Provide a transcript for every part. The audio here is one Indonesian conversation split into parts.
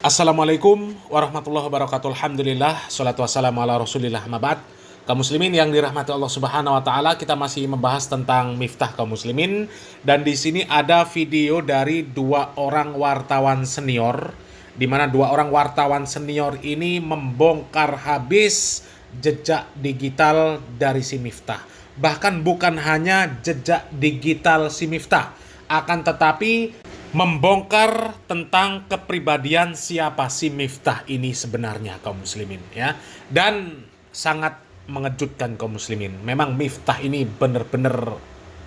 Assalamualaikum warahmatullahi wabarakatuh. Alhamdulillah, salatu wassalamu ala rasulillah mabad. Kaum muslimin yang dirahmati Allah subhanahu wa ta'ala, kita masih membahas tentang miftah kaum muslimin. Dan di sini ada video dari dua orang wartawan senior, di mana dua orang wartawan senior ini membongkar habis jejak digital dari si miftah. Bahkan bukan hanya jejak digital si miftah, akan tetapi membongkar tentang kepribadian siapa si Miftah ini sebenarnya kaum muslimin ya. Dan sangat mengejutkan kaum muslimin. Memang Miftah ini benar-benar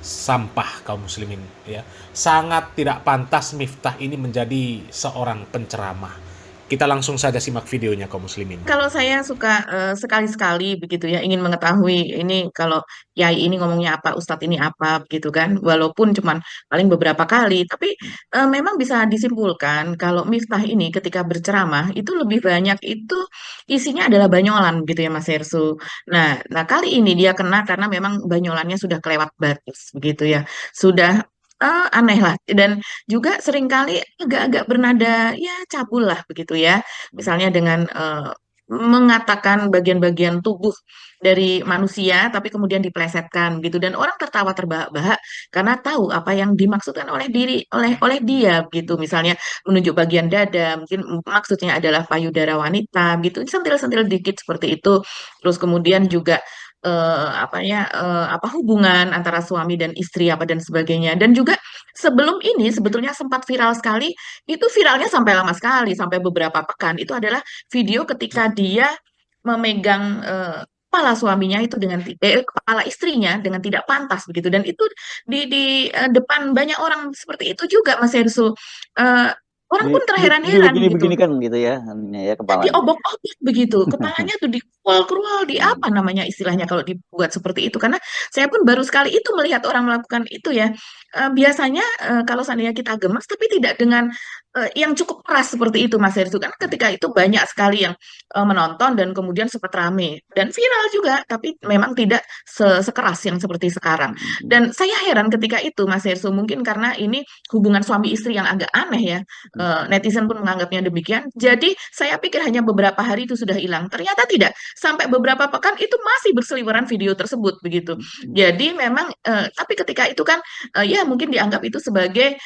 sampah kaum muslimin ya. Sangat tidak pantas Miftah ini menjadi seorang penceramah. Kita langsung saja simak videonya kaum muslimin. Kalau saya suka sekali-sekali begitu ya ingin mengetahui ini kalau Yai ini ngomongnya apa, Ustadz ini apa begitu kan, walaupun cuman paling beberapa kali, tapi memang bisa disimpulkan kalau Miftah ini ketika berceramah itu lebih banyak itu isinya adalah banyolan gitu ya Mas Hersu. Nah, kali ini dia kena karena memang banyolannya sudah kelewat batas begitu ya, sudah aneh lah dan juga seringkali agak-agak bernada ya cabul lah begitu ya, misalnya dengan mengatakan bagian-bagian tubuh dari manusia tapi kemudian diplesetkan gitu dan orang tertawa terbahak-bahak karena tahu apa yang dimaksudkan oleh dia gitu, misalnya menunjuk bagian dada mungkin maksudnya adalah payudara wanita gitu, sentil-sentil dikit seperti itu, terus kemudian juga apa hubungan antara suami dan istri apa dan sebagainya, dan juga sebelum ini sebetulnya sempat viral sekali, itu viralnya sampai lama sekali sampai beberapa pekan, itu adalah video ketika dia memegang kepala suaminya itu kepala istrinya dengan tidak pantas begitu, dan itu di depan banyak orang seperti itu juga Mas Hersul. Eh, Orang pun Di terheran-heran gitu, begini-begini kan gitu ya, anunya ya kepalanya. diobok-obok begitu, kepalanya tuh dikual-kual, di apa namanya istilahnya kalau dibuat seperti itu, karena saya pun baru sekali itu melihat orang melakukan itu ya. Biasanya kalau seandainya kita gemas tapi tidak dengan yang cukup keras seperti itu Mas Hersу, kan ketika itu banyak sekali yang menonton dan kemudian sempat rame dan viral juga, tapi memang tidak sekeras yang seperti sekarang. Dan saya heran ketika itu Mas Hersu, mungkin karena ini hubungan suami istri yang agak aneh ya. Netizen pun menganggapnya demikian. Jadi saya pikir hanya beberapa hari itu sudah hilang. Ternyata tidak. Sampai beberapa pekan itu masih berseliweran video tersebut begitu. Jadi memang tapi ketika itu kan ya mungkin dianggap itu sebagai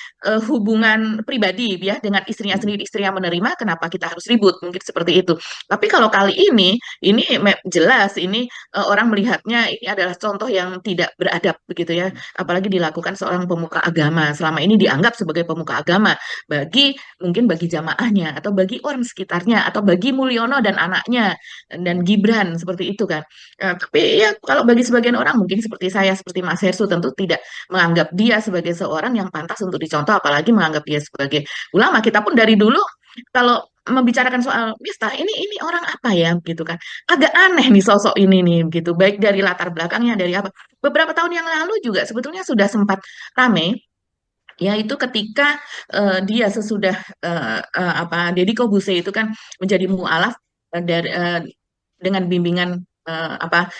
hubungan pribadi ya dengan istrinya sendiri, istri yang menerima, kenapa kita harus ribut, mungkin seperti itu. Tapi kalau kali ini jelas ini orang melihatnya ini adalah contoh yang tidak beradab begitu ya, apalagi dilakukan seorang pemuka agama, selama ini dianggap sebagai pemuka agama bagi mungkin bagi jamaahnya atau bagi orang sekitarnya atau bagi Mulyono dan anaknya dan Gibran seperti itu kan. Tapi ya kalau bagi sebagian orang mungkin seperti saya, seperti Mas Hersu, tentu tidak menganggap dia sebagai seorang yang pantas untuk dicontoh, apalagi menganggap dia sebagai ulama. Kita pun dari dulu kalau membicarakan soal Miftah ini orang apa ya gitu kan, agak aneh nih sosok ini nih gitu, baik dari latar belakangnya dari apa. Beberapa tahun yang lalu juga sebetulnya sudah sempat rame, yaitu ketika dia sesudah Deddy Kobuse itu kan menjadi mualaf dari dengan bimbingan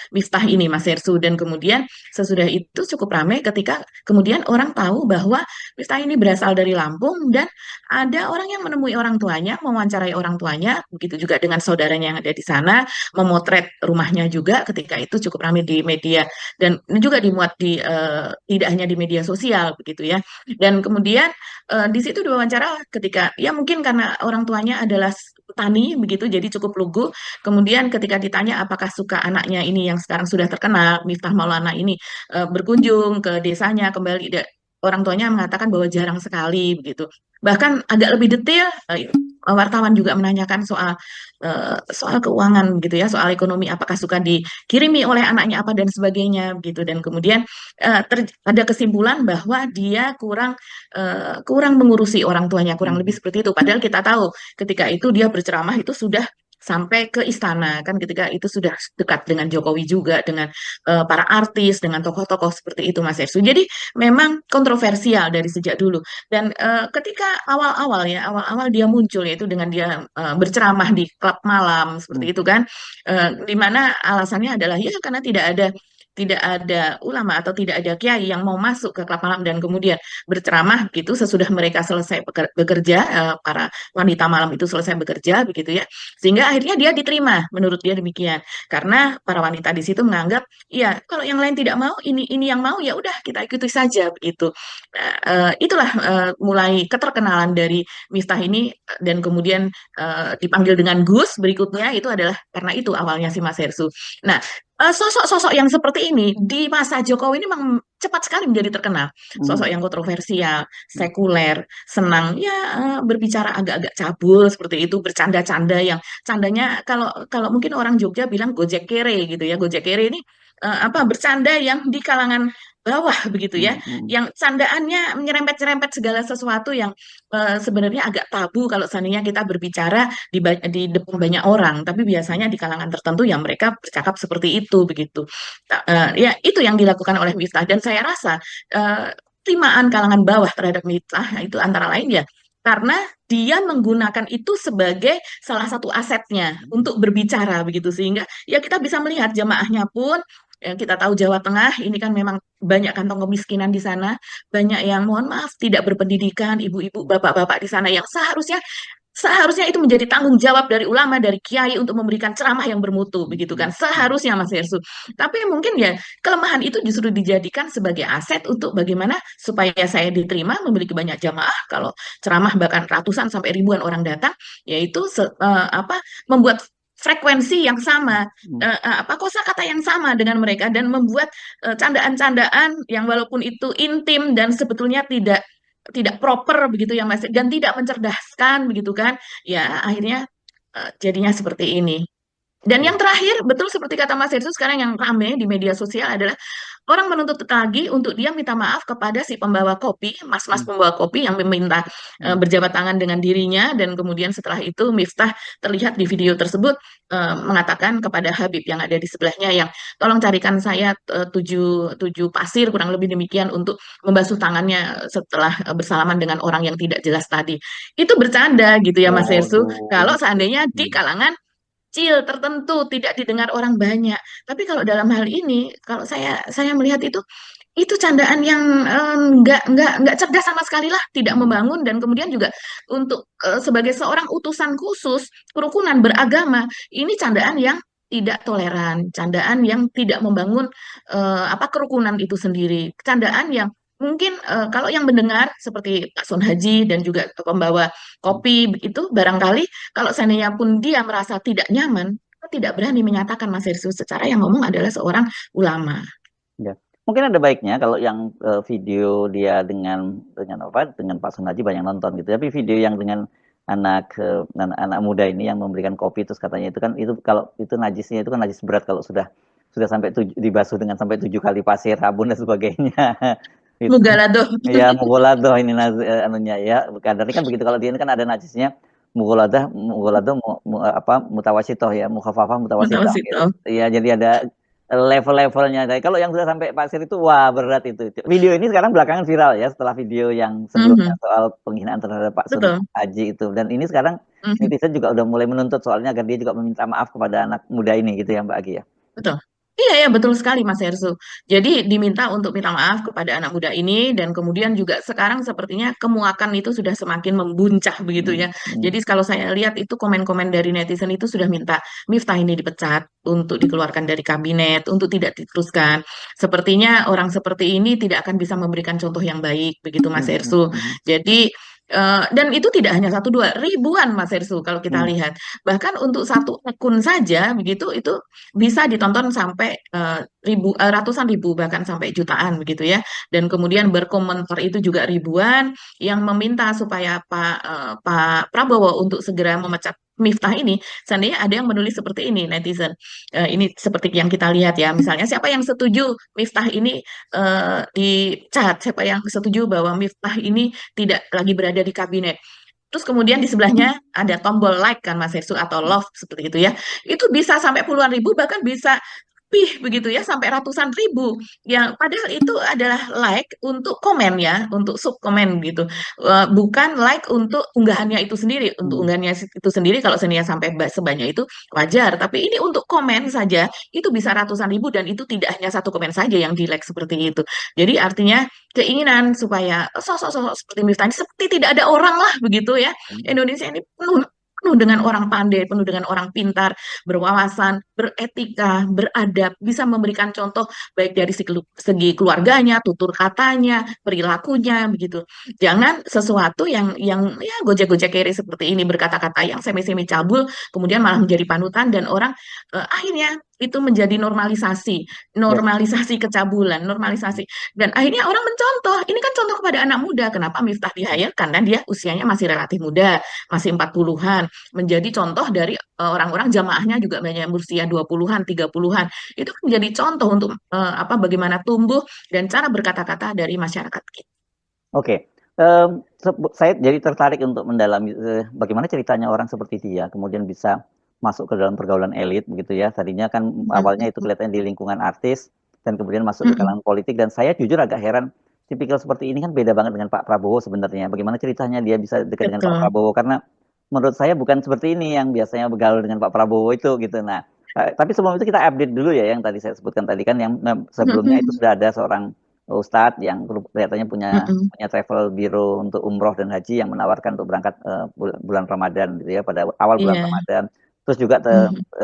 Miftah ini Mas Hersu, dan kemudian sesudah itu cukup ramai ketika kemudian orang tahu bahwa Miftah ini berasal dari Lampung dan ada orang yang menemui orang tuanya, mewawancarai orang tuanya, begitu juga dengan saudaranya yang ada di sana, memotret rumahnya juga ketika itu cukup ramai di media dan juga dimuat di tidak hanya di media sosial begitu ya. Dan kemudian di situ diwawancara ketika ya mungkin karena orang tuanya adalah petani begitu jadi cukup lugu. Kemudian ketika ditanya apakah suka anaknya ini yang sekarang sudah terkenal, Miftah Maulana ini berkunjung ke desanya kembali, orang tuanya mengatakan bahwa jarang sekali begitu. Bahkan agak lebih detail, wartawan juga menanyakan soal keuangan gitu ya, soal ekonomi, apakah suka dikirimi oleh anaknya apa dan sebagainya gitu. Dan kemudian ada kesimpulan bahwa dia kurang mengurusi orang tuanya, kurang lebih seperti itu. Padahal kita tahu ketika itu dia berceramah itu sudah sampai ke istana kan, ketika itu sudah dekat dengan Jokowi juga, dengan para artis, dengan tokoh-tokoh seperti itu Mas Ersu. Jadi memang kontroversial dari sejak dulu. Dan ketika awal-awal dia muncul yaitu dengan dia berceramah di klub malam seperti itu kan, di mana alasannya adalah ya karena tidak ada ulama atau tidak ada kiai yang mau masuk ke klub malam dan kemudian berceramah gitu sesudah mereka selesai bekerja, para wanita malam itu selesai bekerja begitu ya, sehingga akhirnya dia diterima menurut dia demikian, karena para wanita di situ menganggap ya kalau yang lain tidak mau, ini yang mau, ya udah kita ikuti saja begitu. Nah, itulah mulai keterkenalan dari Miftah ini, dan kemudian dipanggil dengan Gus berikutnya itu adalah karena itu awalnya si Mas Hersu. Nah, sosok-sosok yang seperti ini di masa Jokowi ini memang cepat sekali menjadi terkenal. Sosok yang kontroversial, sekuler, senang ya, berbicara agak-agak cabul seperti itu, bercanda-canda yang candanya kalau kalau mungkin orang Jogja bilang gojek kere gitu ya. Gojek kere ini apa, bercanda yang di kalangan bawah begitu ya, yang candaannya menyerempet-nyerempet segala sesuatu yang sebenarnya agak tabu kalau seandainya kita berbicara di depan banyak orang, tapi biasanya di kalangan tertentu yang mereka bercakap seperti itu begitu. Ya itu yang dilakukan oleh Miftah, dan saya rasa terimaan kalangan bawah terhadap Miftah itu antara lain ya karena dia menggunakan itu sebagai salah satu asetnya untuk berbicara begitu, sehingga ya kita bisa melihat jamaahnya pun, yang kita tahu Jawa Tengah ini kan memang banyak kantong kemiskinan di sana, banyak yang mohon maaf tidak berpendidikan, ibu-ibu, bapak-bapak di sana yang seharusnya seharusnya itu menjadi tanggung jawab dari ulama, dari kiai untuk memberikan ceramah yang bermutu, begitu kan? Seharusnya Mas Hersu. Tapi mungkin ya kelemahan itu justru dijadikan sebagai aset untuk bagaimana supaya saya diterima, memiliki banyak jamaah. Kalau ceramah bahkan ratusan sampai ribuan orang datang, yaitu apa, membuat frekuensi yang sama, apa, kosakata yang sama dengan mereka, dan membuat candaan-candaan yang walaupun itu intim dan sebetulnya tidak proper begitu ya Mas, dan tidak mencerdaskan begitu kan, ya akhirnya jadinya seperti ini. Dan yang terakhir, betul seperti kata Mas Hersu, sekarang yang rame di media sosial adalah orang menuntut lagi untuk dia minta maaf kepada si pembawa kopi, mas-mas pembawa kopi yang meminta berjabat tangan dengan dirinya, dan kemudian setelah itu Miftah terlihat di video tersebut mengatakan kepada Habib yang ada di sebelahnya yang tolong carikan saya tujuh pasir kurang lebih demikian untuk membasuh tangannya setelah bersalaman dengan orang yang tidak jelas tadi. Itu bercanda gitu ya Mas Hersu, kalau seandainya di kalangan kecil tertentu tidak didengar orang banyak. Tapi kalau dalam hal ini, kalau saya melihat itu candaan yang nggak cerdas sama sekali lah, tidak membangun, dan kemudian juga untuk sebagai seorang utusan khusus kerukunan beragama, ini candaan yang tidak toleran, candaan yang tidak membangun apa, kerukunan itu sendiri, candaan yang mungkin kalau yang mendengar seperti Pak Sun Haji dan juga pembawa kopi begitu, barangkali kalau seandainya pun dia merasa tidak nyaman, tidak berani menyatakan Mas Hersu, secara yang ngomong adalah seorang ulama. Ya. Mungkin ada baiknya kalau yang video dia dengan apa, dengan Pak Sun Haji banyak nonton gitu. Tapi video yang dengan anak muda ini yang memberikan kopi terus katanya itu kan, itu kalau itu najisnya itu kan najis berat kalau sudah sampai dibasuh dengan sampai 7 kali pasir, sabun dan sebagainya. Itu. Mughaladzah. Ya, mughaladzah ini anunya ya. Kadarnya kan begitu, kalau dia ini kan ada najisnya mughaladzah apa, mutawasitoh ya, mukhafafah mutawasitoh. Gitu. Ya, jadi ada level-levelnya. Kalau yang sudah sampai pasir itu wah berat itu. Video ini sekarang belakangan viral ya, setelah video yang sebelumnya soal penghinaan terhadap Pak Sun Haji itu. Dan ini sekarang netizen juga udah mulai menuntut soalnya agar dia juga meminta maaf kepada anak muda ini gitu ya Mbak Agi ya. Betul. Iya ya, betul sekali Mas Hersu. Jadi diminta untuk minta maaf kepada anak muda ini, dan kemudian juga sekarang sepertinya kemuakan itu sudah semakin membuncah begitu ya. Jadi kalau saya lihat itu komen-komen dari netizen itu sudah minta Miftah ini dipecat, untuk dikeluarkan dari kabinet, untuk tidak diteruskan. Sepertinya orang seperti ini tidak akan bisa memberikan contoh yang baik begitu Mas Hersu. Jadi dan itu tidak hanya satu dua, ribuan Mas Hersu kalau kita lihat. Bahkan untuk satu akun saja begitu itu bisa ditonton sampai ratusan ribu, bahkan sampai jutaan begitu ya. Dan kemudian berkomentar itu juga ribuan yang meminta supaya Pak Prabowo untuk segera memecat Miftah ini. Seandainya ada yang menulis seperti ini netizen, ini seperti yang kita lihat ya, misalnya siapa yang setuju Miftah ini dicat, siapa yang setuju bahwa Miftah ini tidak lagi berada di kabinet. Terus kemudian di sebelahnya ada tombol like kan Mas Hersu, atau love seperti itu ya. Itu bisa sampai puluhan ribu, bahkan bisa lebih begitu ya, sampai ratusan ribu. Yang padahal itu adalah like untuk komen ya, untuk sub komen gitu. Bukan like untuk unggahannya itu sendiri. Untuk Hmm. unggahannya itu sendiri kalau seninya sampai sebanyak itu wajar. Tapi ini untuk komen saja itu bisa ratusan ribu, dan itu tidak hanya satu komen saja yang di like seperti itu. Jadi artinya keinginan supaya sosok-sosok seperti Miftah ini seperti tidak ada orang lah begitu ya. Indonesia ini penuh penuh dengan orang pandai, penuh dengan orang pintar, berwawasan, beretika, beradab, bisa memberikan contoh baik dari segi keluarganya, tutur katanya, perilakunya begitu. Jangan sesuatu yang ya gojek-gojek kere seperti ini, berkata-kata yang semi-semi cabul kemudian malah menjadi panutan, dan orang akhirnya itu menjadi normalisasi, Yes. normalisasi kecabulan, normalisasi, dan akhirnya orang mencontoh. Ini kan contoh kepada anak muda. Kenapa Miftah di hire? Karena dia usianya masih relatif muda, masih 40-an, menjadi contoh dari orang-orang jamaahnya juga banyak yang berusia 20-an, 30-an. Itu kan menjadi contoh untuk bagaimana tumbuh dan cara berkata-kata dari masyarakat kita. Oke, saya jadi tertarik untuk mendalami bagaimana ceritanya orang seperti dia, kemudian bisa masuk ke dalam pergaulan elit begitu ya. Tadinya kan awalnya itu kelihatannya di lingkungan artis, dan kemudian masuk ke kalangan politik. Dan saya jujur agak heran, tipikal seperti ini kan beda banget dengan Pak Prabowo sebenarnya. Bagaimana ceritanya dia bisa dekat dengan Pak Betul. Prabowo? Karena menurut saya bukan seperti ini yang biasanya bergaul dengan Pak Prabowo itu gitu. Nah, tapi sebelum itu kita update dulu ya yang tadi saya sebutkan tadi kan, yang sebelumnya itu sudah ada seorang Ustadz yang kelihatannya punya travel biro untuk umroh dan haji yang menawarkan untuk berangkat bulan Ramadan gitu ya, pada awal bulan Iya. Ramadan. Terus juga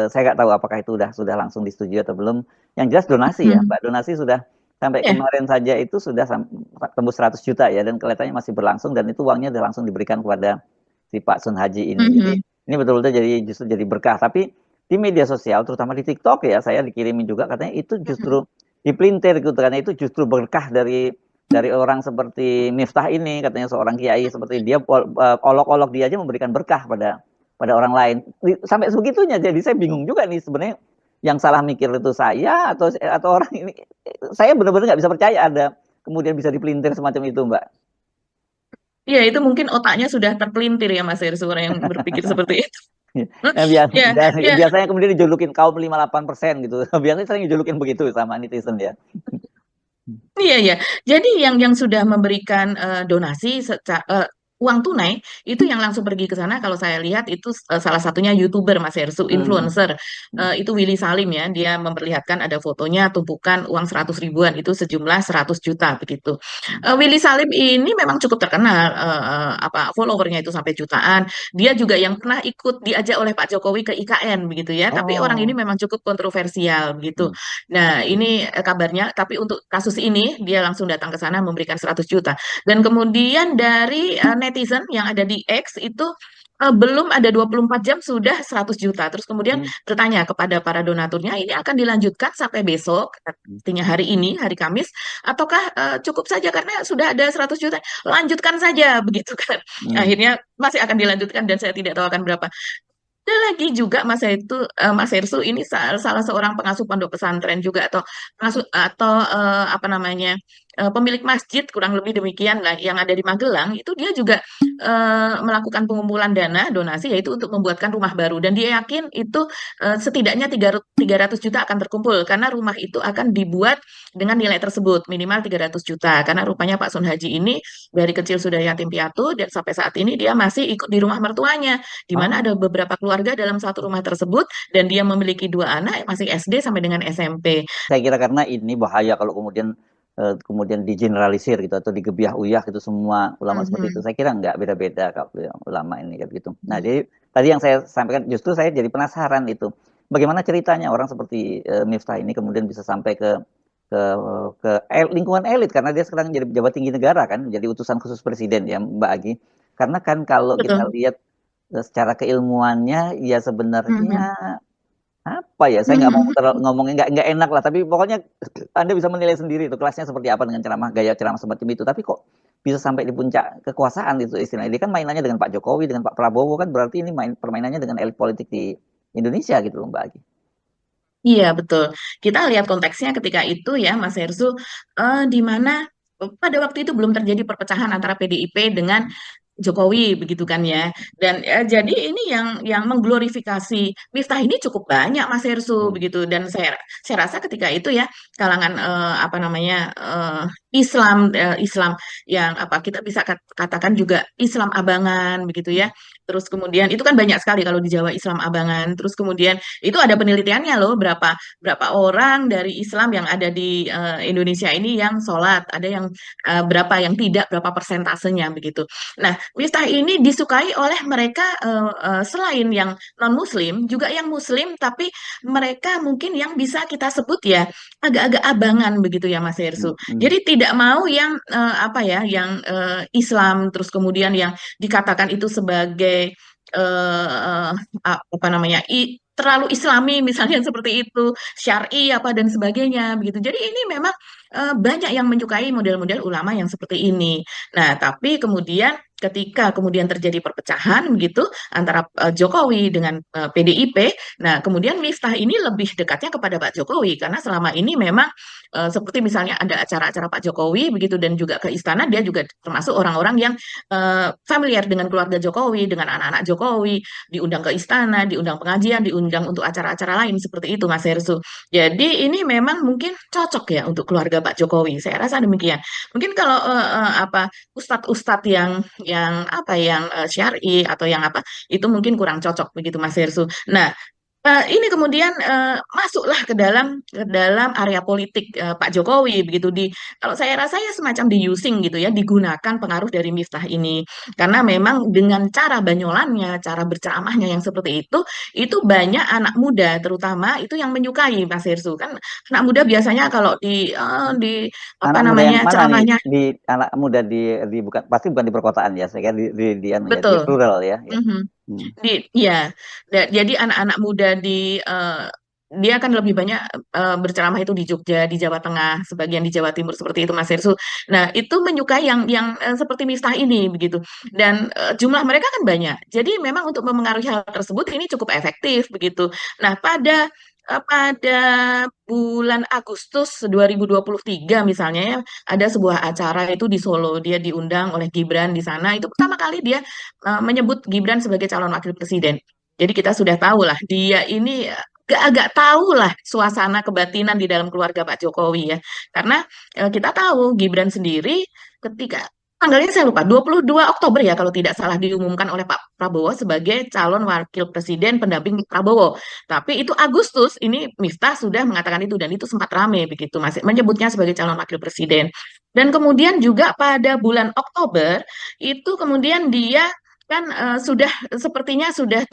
saya nggak tahu apakah itu sudah langsung disetujui atau belum. Yang jelas donasi ya, Mbak, donasi sudah sampai Ya. kemarin saja itu sudah tembus 100 juta ya, dan kelihatannya masih berlangsung, dan itu uangnya sudah langsung diberikan kepada si Pak Sun Haji ini. Jadi ini betul-betul justru jadi berkah. Tapi di media sosial, terutama di TikTok ya, saya dikirimin juga katanya itu justru dipelintir gitu, karena itu justru berkah dari orang seperti Miftah ini, katanya seorang kiai seperti dia, olok-olok dia aja memberikan berkah pada orang lain sampai sebegitunya. Jadi saya bingung juga nih sebenarnya, yang salah mikir itu saya atau orang ini. Saya benar-benar nggak bisa percaya ada kemudian bisa dipelintir semacam itu, Mbak. Iya, itu mungkin otaknya sudah terpelintir ya Mas Hersur yang berpikir seperti itu. Nah, Ya, ya, biasanya kemudian dijulukin kaum 58% gitu. Biasanya sering dijulukin begitu sama netizen ya. iya, iya. Jadi yang sudah memberikan donasi uang tunai itu yang langsung pergi ke sana. Kalau saya lihat itu salah satunya YouTuber Mas Hersu, influencer. Itu Willy Salim ya. Dia memperlihatkan ada fotonya tumpukan uang 100 ribuan itu sejumlah 100 juta begitu. Willy Salim ini memang cukup terkenal, followernya itu sampai jutaan. Dia juga yang pernah ikut diajak oleh Pak Jokowi ke IKN begitu ya. Tapi orang ini Oh. memang cukup kontroversial begitu. Nah, ini kabarnya, tapi untuk kasus ini dia langsung datang ke sana memberikan 100 juta. Dan kemudian dari netizen yang ada di X itu belum ada 24 jam sudah 100 juta. Terus kemudian bertanya kepada para donaturnya, ini akan dilanjutkan sampai besok, artinya hari ini, hari Kamis, ataukah cukup saja karena sudah ada 100 juta, lanjutkan saja begitu kan. Akhirnya masih akan dilanjutkan dan saya tidak tahu akan berapa. Ada lagi juga Mas Hersu ini salah seorang pengasuh pondok pesantren juga, atau pemilik masjid, kurang lebih demikian lah, yang ada di Magelang. Itu dia juga melakukan pengumpulan dana donasi, yaitu untuk membuatkan rumah baru, dan dia yakin itu setidaknya 300 juta akan terkumpul karena rumah itu akan dibuat dengan nilai tersebut minimal 300 juta, karena rupanya Pak Sun Haji ini dari kecil sudah yatim piatu, dan sampai saat ini dia masih ikut di rumah mertuanya, di mana ada beberapa keluarga dalam satu rumah tersebut, dan dia memiliki 2 anak masih SD sampai dengan SMP. Saya kira karena ini bahaya kalau kemudian digeneralisir gitu atau digebiah uyah gitu semua ulama seperti itu. Saya kira nggak beda-beda kalau ulama ini kayak gitu. Nah, jadi tadi yang saya sampaikan, justru saya jadi penasaran itu. Bagaimana ceritanya orang seperti Miftah ini kemudian bisa sampai ke lingkungan elit, karena dia sekarang jadi pejabat tinggi negara kan, jadi utusan khusus presiden ya, Mbak Agi. Karena kan kalau kita Betul. lihat secara keilmuannya ya sebenarnya apa ya, saya nggak mau ngomongnya nggak enak lah, tapi pokoknya Anda bisa menilai sendiri itu kelasnya seperti apa dengan gaya ceramah semacam itu. Tapi kok bisa sampai di puncak kekuasaan itu istilahnya. Dia kan mainannya dengan Pak Jokowi, dengan Pak Prabowo, kan berarti ini permainannya dengan elit politik di Indonesia gitu loh, Mbak Agi. Iya, betul. Kita lihat konteksnya ketika itu ya, Mas Hersu, di mana pada waktu itu belum terjadi perpecahan antara PDIP dengan Jokowi begitu kan ya. Dan jadi ini yang mengglorifikasi Miftah ini cukup banyak Mas Hersu begitu. Dan saya rasa ketika itu ya kalangan apa namanya Islam yang apa kita bisa katakan juga Islam abangan begitu ya. Terus kemudian itu kan banyak sekali kalau di Jawa Islam abangan. Terus kemudian itu ada penelitiannya loh berapa berapa orang dari Islam yang ada di Indonesia ini yang sholat, ada yang berapa yang tidak, berapa persentasenya begitu. Nah, Miftah ini disukai oleh mereka selain yang non-Muslim, juga yang Muslim, tapi mereka mungkin yang bisa kita sebut ya agak-agak abangan begitu ya Mas Hersu. Jadi tidak mau yang apa ya, yang Islam, terus kemudian yang dikatakan itu sebagai apa namanya terlalu Islami misalnya seperti itu, syar'i apa dan sebagainya begitu. Jadi ini memang banyak yang menyukai model-model ulama yang seperti ini. Nah, tapi kemudian ketika kemudian terjadi perpecahan begitu antara Jokowi dengan PDIP, nah kemudian Miftah ini lebih dekatnya kepada Pak Jokowi karena selama ini memang seperti misalnya ada acara-acara Pak Jokowi begitu dan juga ke istana dia juga termasuk orang-orang yang familiar dengan keluarga Jokowi, dengan anak-anak Jokowi, diundang ke istana, diundang pengajian, diundang untuk acara-acara lain seperti itu Mas Hersu. Jadi ini memang mungkin cocok ya untuk keluarga Pak Jokowi. Saya rasa demikian. Mungkin kalau apa ustadz-ustadz yang apa yang syar'i atau yang apa itu mungkin kurang cocok begitu Mas Hersu. Nah, ini kemudian masuklah ke dalam area politik Pak Jokowi begitu kalau saya rasa ya semacam using gitu ya digunakan pengaruh dari Miftah ini karena memang dengan cara banyolannya cara berceramahnya yang seperti itu banyak anak muda terutama itu yang menyukai Mas Hersu kan anak muda biasanya kalau di apa Anak muda yang namanya mana nih? ceramahnya Anak muda di bukan pasti bukan di perkotaan ya, saya kira di anu ya, di betul. rural ya. Mhm. Hmm. Ya, jadi anak-anak muda dia akan lebih banyak berceramah itu di Jogja, di Jawa Tengah, sebagian di Jawa Timur seperti itu Mas Hersu. Nah, itu menyukai yang seperti Miftah ini begitu. Dan jumlah mereka kan banyak. Jadi memang untuk memengaruhi hal tersebut ini cukup efektif begitu. Nah, pada bulan Agustus 2023 misalnya ya, ada sebuah acara itu di Solo, dia diundang oleh Gibran di sana. Itu pertama kali dia menyebut Gibran sebagai calon wakil presiden. Jadi kita sudah tahu lah dia ini agak tahu lah suasana kebatinan di dalam keluarga Pak Jokowi ya. Karena kita tahu Gibran sendiri ketika tanggalnya saya lupa 22 Oktober ya kalau tidak salah diumumkan oleh Pak Prabowo sebagai calon wakil presiden pendamping Prabowo. Tapi itu Agustus ini Miftah sudah mengatakan itu dan itu sempat rame begitu masih menyebutnya sebagai calon wakil presiden. Dan kemudian juga pada bulan Oktober itu kemudian dia kan sudah sepertinya sudah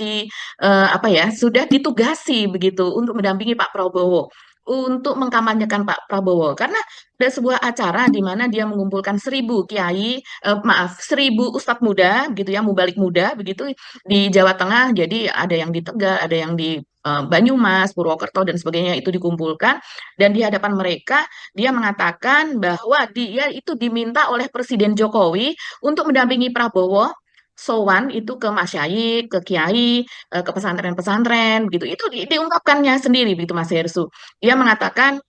apa ya sudah ditugasi begitu untuk mendampingi Pak Prabowo untuk mengkampanyekan Pak Prabowo karena ada sebuah acara di mana dia mengumpulkan 1.000 kiai maaf 1.000 ustadz muda gitu ya mubalik muda begitu di Jawa Tengah jadi ada yang di Tegal ada yang di Banyumas, Purwokerto dan sebagainya itu dikumpulkan dan di hadapan mereka dia mengatakan bahwa dia itu diminta oleh Presiden Jokowi untuk mendampingi Prabowo sowan itu ke masyayikh, ke kiai, ke pesantren-pesantren gitu. Itu diungkapkannya sendiri begitu Mas Hersu. Dia mengatakan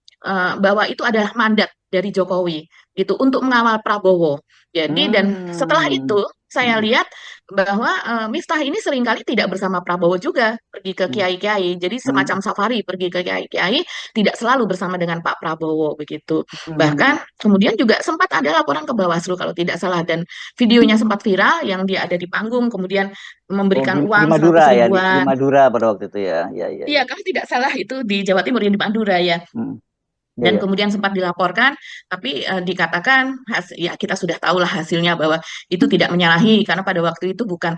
bahwa itu adalah mandat dari Jokowi gitu untuk mengawal Prabowo. Jadi dan setelah itu saya lihat bahwa Miftah ini seringkali tidak bersama Prabowo juga pergi ke kiai-kiai. Jadi semacam safari pergi ke kiai-kiai, tidak selalu bersama dengan Pak Prabowo begitu. Bahkan kemudian juga sempat ada laporan ke Bawaslu kalau tidak salah dan videonya sempat viral yang dia ada di panggung kemudian memberikan di uang Madura 100 ya, di ribuan. Madura pada waktu itu ya. Iya, kalau tidak salah itu di Jawa Timur yang di Madura ya. Dan kemudian sempat dilaporkan, tapi dikatakan ya kita sudah tahulah hasilnya bahwa itu tidak menyalahi karena pada waktu itu bukan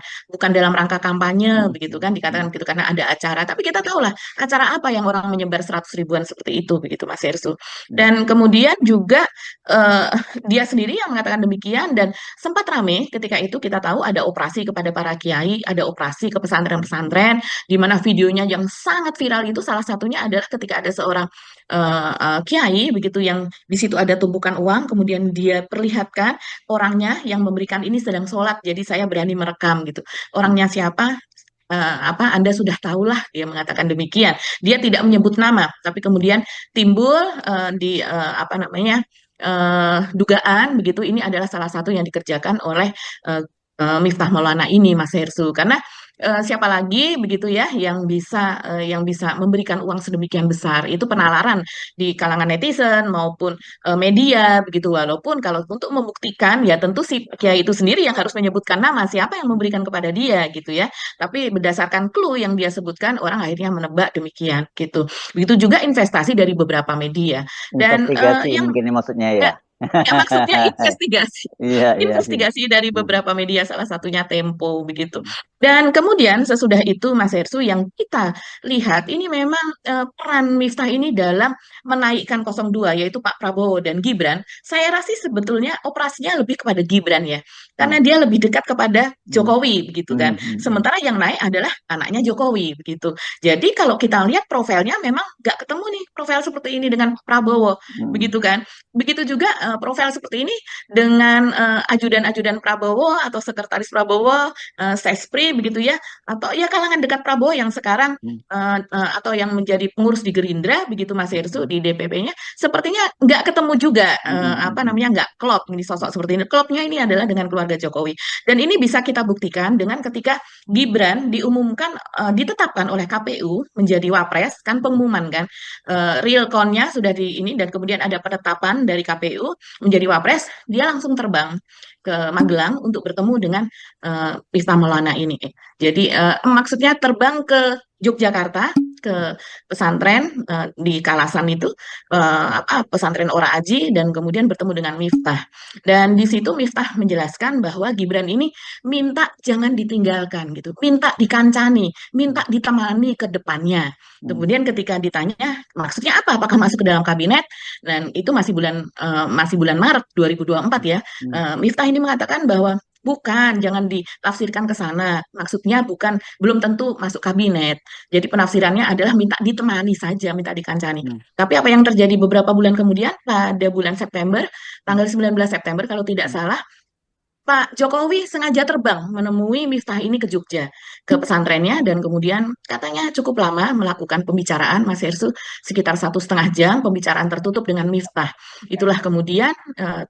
dalam rangka kampanye begitu kan dikatakan begitu karena ada acara. Tapi kita tahulah acara apa yang orang menyebar 100 ribuan seperti itu begitu Mas Hersu. Dan kemudian juga dia sendiri yang mengatakan demikian dan sempat ramai ketika itu kita tahu ada operasi kepada para kiai, ada operasi ke pesantren-pesantren di mana videonya yang sangat viral itu salah satunya adalah ketika ada seorang kiai begitu yang di situ ada tumpukan uang kemudian dia perlihatkan orangnya yang memberikan ini sedang sholat jadi saya berani merekam gitu orangnya siapa apa Anda sudah tahulah dia mengatakan demikian dia tidak menyebut nama tapi kemudian timbul di apa namanya dugaan begitu ini adalah salah satu yang dikerjakan oleh Miftah Maulana ini, Mas Hersu, karena siapa lagi begitu ya yang bisa memberikan uang sedemikian besar, itu penalaran di kalangan netizen maupun media begitu. Walaupun kalau untuk membuktikan ya tentu si kiai itu sendiri yang harus menyebutkan nama siapa yang memberikan kepada dia gitu ya. Tapi berdasarkan clue yang dia sebutkan, orang akhirnya menebak demikian gitu. Begitu juga investasi dari beberapa media. Dan Investigasi yang mungkin ini maksudnya ya. ya maksudnya investigasi. Iya, iya sih. Investigasi dari beberapa media, salah satunya Tempo begitu. Dan kemudian sesudah itu Mas Hersu, yang kita lihat ini memang peran Miftah ini dalam menaikkan 02 yaitu Pak Prabowo dan Gibran. Saya rasa sebetulnya operasinya lebih kepada Gibran ya, Hmm. karena dia lebih dekat kepada Hmm. Jokowi begitu kan. Hmm. Sementara yang naik adalah anaknya Jokowi begitu. Jadi kalau kita lihat profilnya memang nggak ketemu nih profil seperti ini dengan Pak Prabowo Hmm. begitu kan. Begitu juga profil seperti ini dengan ajudan-ajudan Prabowo atau sekretaris Prabowo, Sespri begitu ya, atau ya kalangan dekat Prabowo yang sekarang Hmm. atau yang menjadi pengurus di Gerindra begitu Mas Hersu di DPP-nya, sepertinya nggak ketemu juga apa Hmm. namanya nggak klop ini sosok seperti ini. Klopnya ini adalah dengan keluarga Jokowi, dan ini bisa kita buktikan dengan ketika Gibran diumumkan ditetapkan oleh KPU menjadi wapres, kan pengumuman kan, real count-nya sudah di ini, dan kemudian ada penetapan dari KPU menjadi wapres, dia langsung terbang ke Magelang untuk bertemu dengan Miftah Maulana ini. Jadi maksudnya terbang ke Yogyakarta, ke pesantren di Kalasan itu, pesantren Ora Aji, dan kemudian bertemu dengan Miftah. Dan di situ Miftah menjelaskan bahwa Gibran ini minta jangan ditinggalkan gitu, minta dikancani, minta ditemani ke depannya. Kemudian ketika ditanya maksudnya apa, apakah masuk ke dalam kabinet, dan itu masih bulan Maret 2024 ya, Miftah ini mengatakan bahwa bukan, jangan ditafsirkan ke sana. Maksudnya bukan, belum tentu masuk kabinet. Jadi penafsirannya adalah minta ditemani saja, minta dikancani. Tapi apa yang terjadi beberapa bulan kemudian, pada bulan September, tanggal 19 September kalau tidak salah, Pak Jokowi sengaja terbang menemui Miftah ini ke Jogja, ke pesantrennya, dan kemudian katanya cukup lama melakukan pembicaraan, Mas Hersu, sekitar 1,5 jam pembicaraan tertutup dengan Miftah. Itulah kemudian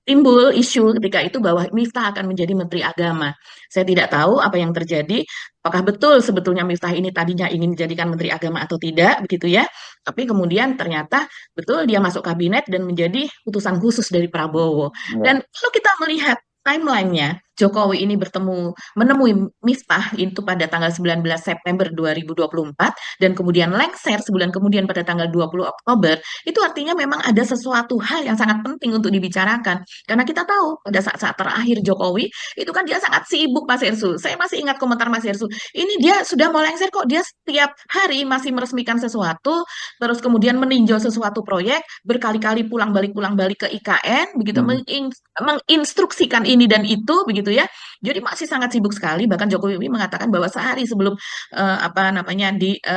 timbul isu ketika itu bahwa Miftah akan menjadi Menteri Agama. Saya tidak tahu apa yang terjadi, apakah betul sebetulnya Miftah ini tadinya ingin dijadikan Menteri Agama atau tidak, begitu ya. Tapi kemudian ternyata betul dia masuk kabinet dan menjadi utusan khusus dari Prabowo. Dan kalau kita melihat timeline-nya, Jokowi ini menemui Miftah itu pada tanggal 19 September 2024, dan kemudian lengser sebulan kemudian pada tanggal 20 Oktober, itu artinya memang ada sesuatu hal yang sangat penting untuk dibicarakan. Karena kita tahu pada saat-saat terakhir Jokowi, itu kan dia sangat sibuk, Mas Hersu. Saya masih ingat komentar Mas Hersu, ini dia sudah mau lengser kok, dia setiap hari masih meresmikan sesuatu, terus kemudian meninjau sesuatu proyek, berkali-kali pulang balik ke IKN, begitu menginstruksikan ini dan itu, begitu ya. Jadi masih sangat sibuk sekali. Bahkan Jokowi mengatakan bahwa sehari sebelum apa namanya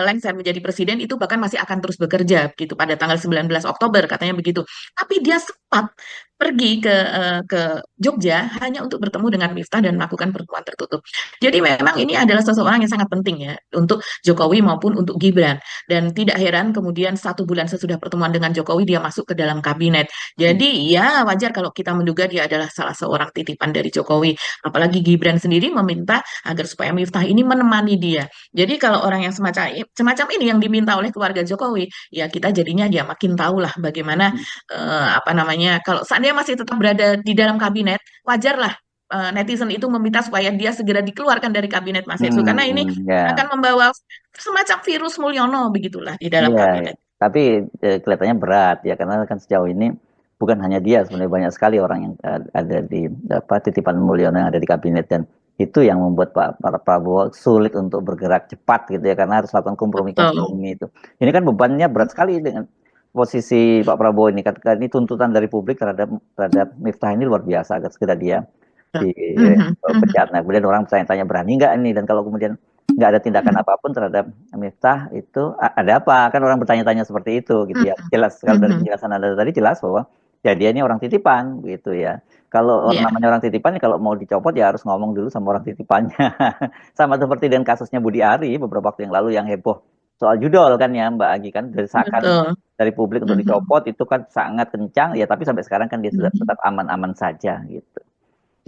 lengser menjadi presiden itu bahkan masih akan terus bekerja gitu pada tanggal 19 Oktober katanya begitu. Tapi dia sempat pergi ke Jogja hanya untuk bertemu dengan Miftah dan melakukan pertemuan tertutup. Jadi memang ini adalah seseorang yang sangat penting ya untuk Jokowi maupun untuk Gibran. Dan tidak heran kemudian 1 bulan sesudah pertemuan dengan Jokowi dia masuk ke dalam kabinet. Jadi ya wajar kalau kita menduga dia adalah salah seorang titipan dari Jokowi. Apalagi Gibran sendiri meminta agar supaya Miftah ini menemani dia. Jadi kalau orang yang semacam ini yang diminta oleh keluarga Jokowi, ya kita jadinya ya makin tahulah bagaimana apa namanya, kalau seandainya masih tetap berada di dalam kabinet, wajarlah netizen itu meminta supaya dia segera dikeluarkan dari kabinet, Mas Hersu, karena ini akan membawa semacam virus Mulyono begitulah di dalam kabinet. Tapi kelihatannya berat ya, karena kan sejauh ini bukan hanya dia, sebenarnya banyak sekali orang yang ada di titipan Mulyono yang ada di kabinet, dan itu yang membuat Pak Prabowo sulit untuk bergerak cepat gitu ya, karena harus lakukan kompromi itu. Ini kan bebannya berat sekali dengan posisi Pak Prabowo ini, karena ini tuntutan dari publik terhadap Miftah ini luar biasa, agar segera dia dipecat. Nah, kemudian orang bertanya-tanya berani nggak ini, dan kalau kemudian nggak ada tindakan apapun terhadap Miftah, itu ada apa? Kan orang bertanya-tanya seperti itu gitu ya. Jelas kalau dari penjelasan Anda tadi jelas bahwa ya dia ini orang titipan gitu ya. Kalau namanya orang titipan, kalau mau dicopot ya harus ngomong dulu sama orang titipannya. Sama seperti dengan kasusnya Budi Ari beberapa waktu yang lalu yang heboh soal judol kan ya Mbak Agi, kan desakan dari publik untuk dicopot itu kan sangat kencang ya, tapi sampai sekarang kan dia sudah tetap aman-aman saja gitu.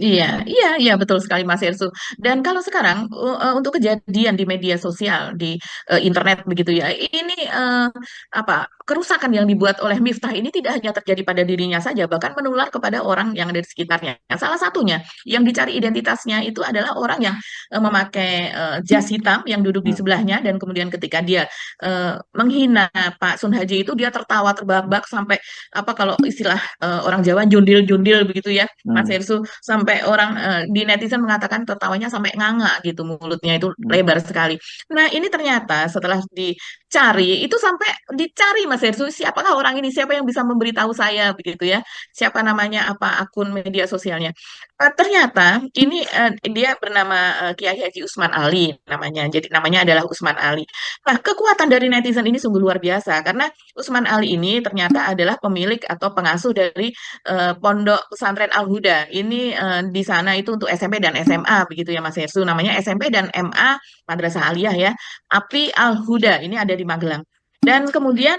Iya, iya, iya, betul sekali Mas Ersu. Dan kalau sekarang untuk kejadian di media sosial, di internet begitu ya, ini apa kerusakan yang dibuat oleh Miftah ini tidak hanya terjadi pada dirinya saja, bahkan menular kepada orang yang ada di sekitarnya. Salah satunya yang dicari identitasnya itu adalah orang yang memakai jas hitam yang duduk di Hmm. sebelahnya, dan kemudian ketika dia menghina Pak Sun Haji itu dia tertawa terbahak-bahak sampai apa kalau istilah orang Jawa jundil-jundil begitu ya. Mas Hmm. Hersu, sampai orang di netizen mengatakan tertawanya sampai nganga gitu, mulutnya itu Hmm. lebar sekali. Nah, ini ternyata setelah dicari itu sampai dicari Mas Hersu, siapakah orang ini, siapa yang bisa memberitahu saya begitu ya, siapa namanya, apa akun media sosialnya. Ternyata ini dia bernama Kiai Haji Usman Ali namanya, jadi namanya adalah Usman Ali. Nah, kekuatan dari netizen ini sungguh luar biasa karena Usman Ali ini ternyata adalah pemilik atau pengasuh dari Pondok Pesantren Al Huda. Ini di sana itu untuk SMP dan SMA begitu ya Mas Hersu. Namanya SMP dan MA Madrasah Aliyah ya. API Al Huda ini ada di Magelang. Dan kemudian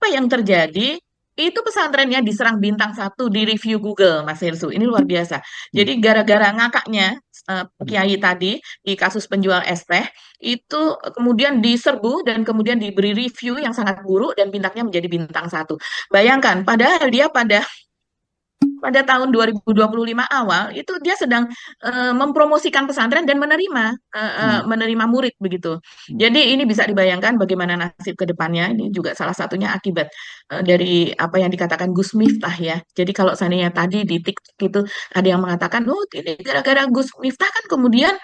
apa yang terjadi? Itu pesantrennya diserang bintang satu di review Google, Mas Hersu. Ini luar biasa. Hmm. Jadi gara-gara ngakaknya Kiai tadi di kasus penjual es teh, itu kemudian diserbu dan kemudian diberi review yang sangat buruk dan bintangnya menjadi bintang satu. Bayangkan, padahal dia pada tahun 2025 awal itu dia sedang mempromosikan pesantren dan Hmm. menerima murid begitu. Hmm. Jadi ini bisa dibayangkan bagaimana nasib ke depannya. Ini juga salah satunya akibat dari apa yang dikatakan Gus Miftah ya. Jadi kalau seandainya tadi di TikTok itu ada yang mengatakan, oh ini gara-gara Gus Miftah kan kemudian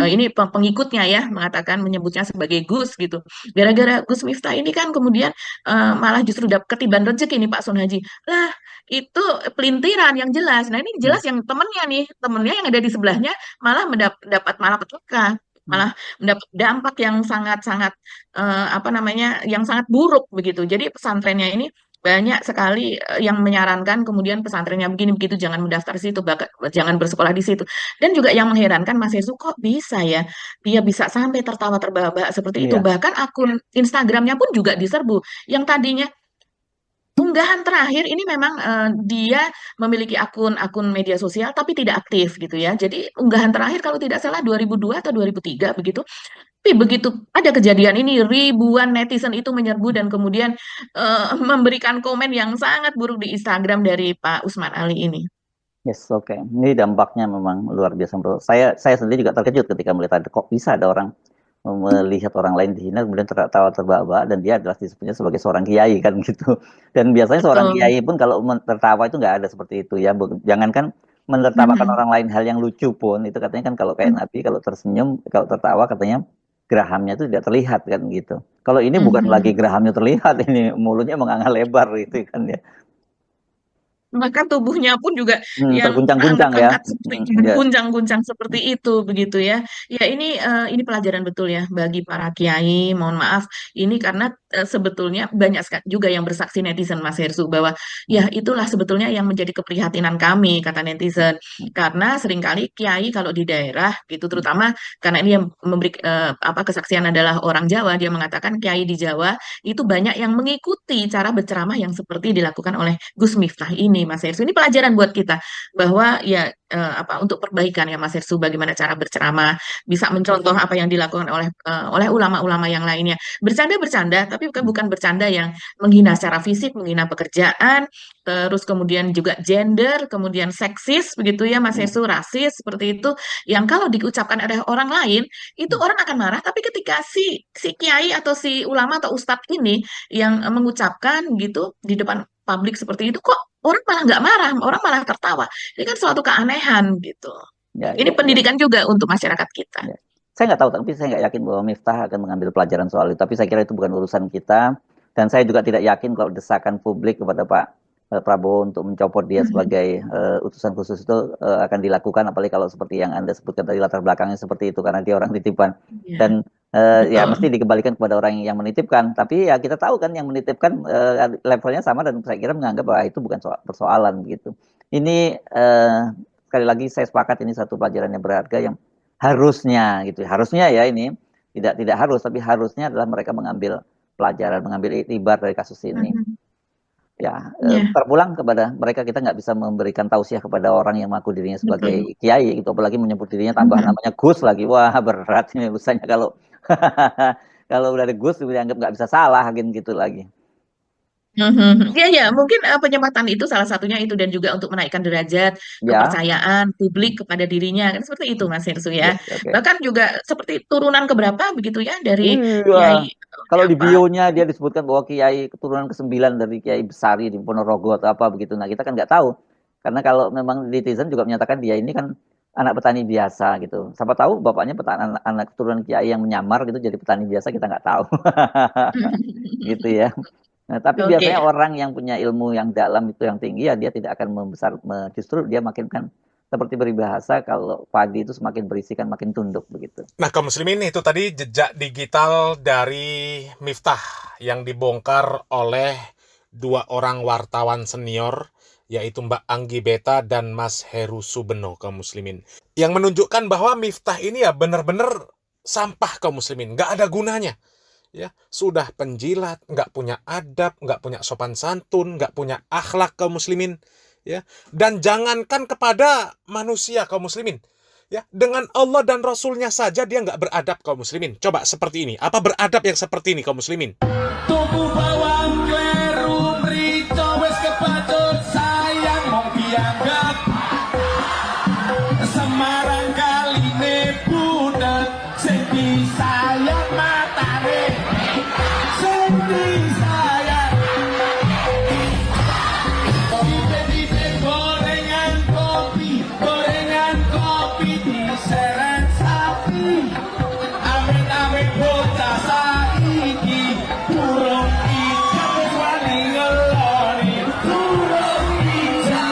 ini pengikutnya ya mengatakan menyebutnya sebagai Gus gitu. Gara-gara Gus Miftah ini kan kemudian malah justru ketiban rezeki nih Pak Sun Haji. Lah, itu pelintiran yang jelas. Nah, ini Hmm. jelas yang temennya nih, temennya yang ada di sebelahnya malah mendapat malapetaka, Hmm. malah mendapat dampak yang sangat-sangat apa namanya, yang sangat buruk begitu. Jadi pesantrennya ini banyak sekali yang menyarankan kemudian pesantrennya begini begitu jangan mendaftar di situ, bahkan jangan bersekolah di situ. Dan juga yang mengherankan Mas Yesu kok bisa ya dia bisa sampai tertawa terbahak-bahak seperti itu. Iya. Bahkan akun Instagramnya pun juga diserbu. Yang tadinya unggahan terakhir ini memang dia memiliki akun media sosial tapi tidak aktif gitu ya. Jadi unggahan terakhir kalau tidak salah 2002 atau 2003 begitu. Tapi begitu ada kejadian ini ribuan netizen itu menyerbu dan kemudian memberikan komen yang sangat buruk di Instagram dari Pak Usman Ali ini. Yes, oke. Ini dampaknya memang luar biasa, bro. Saya sendiri juga terkejut ketika melihat ada kok bisa ada orang melihat orang lain dihina kemudian tertawa terbahak-bahak dan dia adalah disebutnya sebagai seorang kiai kan gitu. Dan biasanya seorang Betul. kiai pun kalau tertawa itu nggak ada seperti itu ya. Jangankan menertawakan Mhm. orang lain hal yang lucu pun itu katanya kan kalau kayak Nabi kalau tersenyum kalau tertawa katanya gerahamnya itu tidak terlihat kan gitu. Kalau ini bukan lagi Mhm. gerahamnya terlihat ini mulutnya menganga lebar gitu kan ya. Maka tubuhnya pun juga yang Terguncang-guncang ya. angkat seperti Ya. guncang-guncang seperti itu begitu ya. Ya ini pelajaran betul ya bagi para kiai. Mohon maaf ini karena sebetulnya banyak juga yang bersaksi netizen Mas Hersu bahwa ya itulah sebetulnya yang menjadi keprihatinan kami kata netizen. Karena seringkali kiai kalau di daerah gitu terutama karena ini yang memberi apa kesaksian adalah orang Jawa, dia mengatakan kiai di Jawa itu banyak yang mengikuti cara berceramah yang seperti dilakukan oleh Gus Miftah ini, Mas Hersu. Ini pelajaran buat kita bahwa ya apa untuk perbaikan ya Mas Hersu, bagaimana cara berceramah, bisa mencontoh apa yang dilakukan oleh ulama-ulama yang lainnya. Bercanda-bercanda, tapi bukan bercanda yang menghina secara fisik, menghina pekerjaan, terus kemudian juga gender, kemudian seksis begitu ya Mas Hersu, rasis seperti itu, yang kalau diucapkan oleh orang lain itu orang akan marah, tapi ketika si kiai atau si ulama atau ustadz ini yang mengucapkan gitu di depan publik seperti itu, kok orang malah nggak marah, orang malah tertawa. Ini kan suatu keanehan gitu. Ya, Ini ya, ya. pendidikan juga untuk masyarakat kita. Ya. Saya nggak tahu, tapi saya nggak yakin bahwa Miftah akan mengambil pelajaran soal itu. Tapi saya kira itu bukan urusan kita. Dan saya juga tidak yakin kalau desakan publik kepada Pak Prabowo untuk mencopot dia Mhm. sebagai utusan khusus itu akan dilakukan. Apalagi kalau seperti yang Anda sebutkan tadi latar belakangnya seperti itu karena dia orang titipan. Ya, Dan ya mesti betul. dikembalikan kepada orang yang menitipkan. Tapi ya kita tahu kan yang menitipkan levelnya sama dan saya kira menganggap bahwa itu bukan persoalan gitu. Ini sekali lagi saya sepakat ini satu pelajaran yang berharga yang harusnya gitu harusnya ya ini tidak harus tapi harusnya adalah mereka mengambil pelajaran mengambil iktibar dari kasus ini. Mhm. Ya, Ya, terpulang kepada mereka, kita nggak bisa memberikan tausiah kepada orang yang mengaku dirinya betul. sebagai kiai gitu, apalagi menyebut dirinya tambah Mhm. namanya Gus lagi. Wah, berat ini urusannya kalau kalau udah ada Gus dianggap nggak bisa salah gitu lagi. Mhm. Ya, ya, mungkin penyempatan itu salah satunya itu dan juga untuk menaikkan derajat Ya, kepercayaan publik mhm, kepada dirinya kan seperti itu Mas Hirsu iya, ya. oke. Bahkan juga seperti turunan keberapa begitu ya dari Iya, kiai kalau di apa? bionya dia disebutkan bahwa kiai keturunan ke-9 dari Kiai Besari di Ponorogo atau apa begitu. Nah, kita kan nggak tahu. Karena kalau memang netizen juga menyatakan dia ini kan anak petani biasa gitu. Siapa tahu bapaknya anak keturunan kiai yang menyamar gitu jadi petani biasa, kita nggak tahu. Gitu ya. Nah, tapi biasanya Oke. orang yang punya ilmu yang dalam itu yang tinggi ya dia tidak akan justru dia makin kan seperti peribahasa kalau padi itu semakin berisi kan makin tunduk begitu. Nah, kaum muslimin, itu tadi jejak digital dari Miftah yang dibongkar oleh dua orang wartawan senior, yaitu Mbak Anggi Beta dan Mas Heru Subeno, kaum muslimin. Yang menunjukkan bahwa Miftah ini ya benar-benar sampah, kaum muslimin, nggak ada gunanya. Ya, sudah penjilat, nggak punya adab, nggak punya sopan santun, nggak punya akhlak, kaum muslimin. Ya, dan jangankan kepada manusia, kaum muslimin. Ya, dengan Allah dan Rasulnya saja dia nggak beradab, kaum muslimin. Coba seperti ini. Apa beradab yang seperti ini, kaum muslimin? Tuku bawang kleru mrico wis kepatut sayang mong dianggap Semarang kaline budak sing disayang matane sing disayang Tipe-tipe gorengan kopi diseret sapi Amit-amit bocah saiki burung ijo wis wani ngeloni burung ijo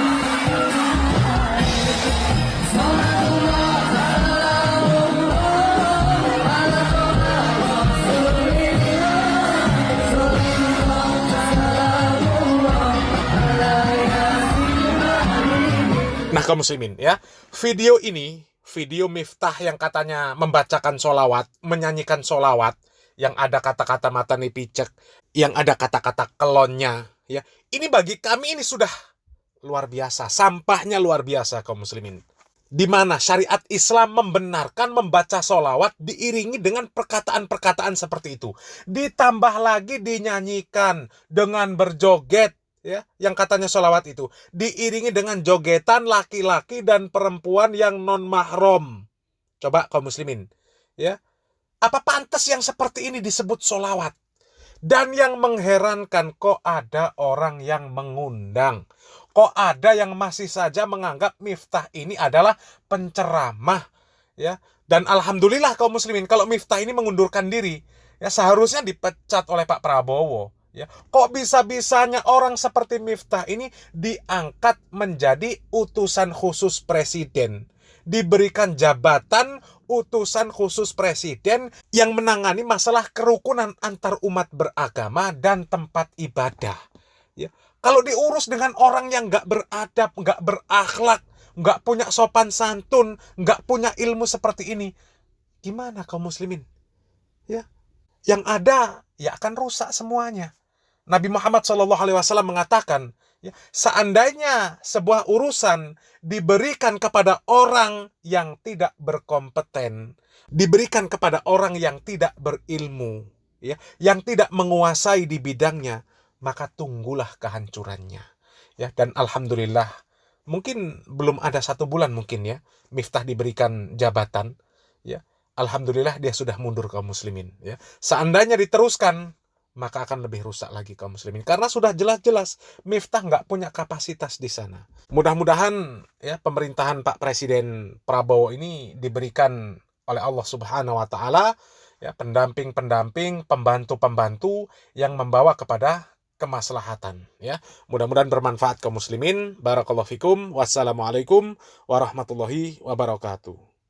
Nah, kaum muslimin ya, video Miftah yang katanya membacakan solawat, menyanyikan solawat, yang ada kata-kata matani picek, yang ada kata-kata kelonnya, ya, ini bagi kami ini sudah luar biasa, sampahnya luar biasa, kaum muslimin. Di mana syariat Islam membenarkan membaca solawat diiringi dengan perkataan-perkataan seperti itu. Ditambah lagi dinyanyikan dengan berjoget, ya, yang katanya solawat itu diiringi dengan jogetan laki-laki dan perempuan yang non mahram. Coba kaum muslimin, ya, apa pantas yang seperti ini disebut solawat? Dan yang mengherankan, kok ada orang yang mengundang, kok ada yang masih saja menganggap Miftah ini adalah penceramah, ya. Dan alhamdulillah kaum muslimin, kalau Miftah ini mengundurkan diri, ya seharusnya dipecat oleh Pak Prabowo. Ya, kok bisa-bisanya orang seperti Miftah ini diangkat menjadi utusan khusus presiden, diberikan jabatan utusan khusus presiden yang menangani masalah kerukunan antar umat beragama dan tempat ibadah. Ya, kalau diurus dengan orang yang nggak beradab, nggak berakhlak, nggak punya sopan santun, nggak punya ilmu seperti ini, gimana kaum muslimin? Ya, yang ada ya akan rusak semuanya. Nabi Muhammad SAW mengatakan, ya, seandainya sebuah urusan diberikan kepada orang yang tidak berkompeten, diberikan kepada orang yang tidak berilmu, ya, yang tidak menguasai di bidangnya, maka tunggulah kehancurannya. Ya, dan alhamdulillah, mungkin belum ada 1 bulan mungkin ya, Miftah diberikan jabatan, ya. Alhamdulillah dia sudah mundur kaum muslimin, ya. Seandainya diteruskan, maka akan lebih rusak lagi kaum muslimin. Karena sudah jelas-jelas Miftah nggak punya kapasitas di sana. Mudah-mudahan ya pemerintahan Pak Presiden Prabowo ini diberikan oleh Allah Subhanahu wa taala ya pendamping-pendamping, pembantu-pembantu yang membawa kepada kemaslahatan ya. Mudah-mudahan bermanfaat kaum muslimin. Barakallahu fikum. Wassalamualaikum warahmatullahi wabarakatuh.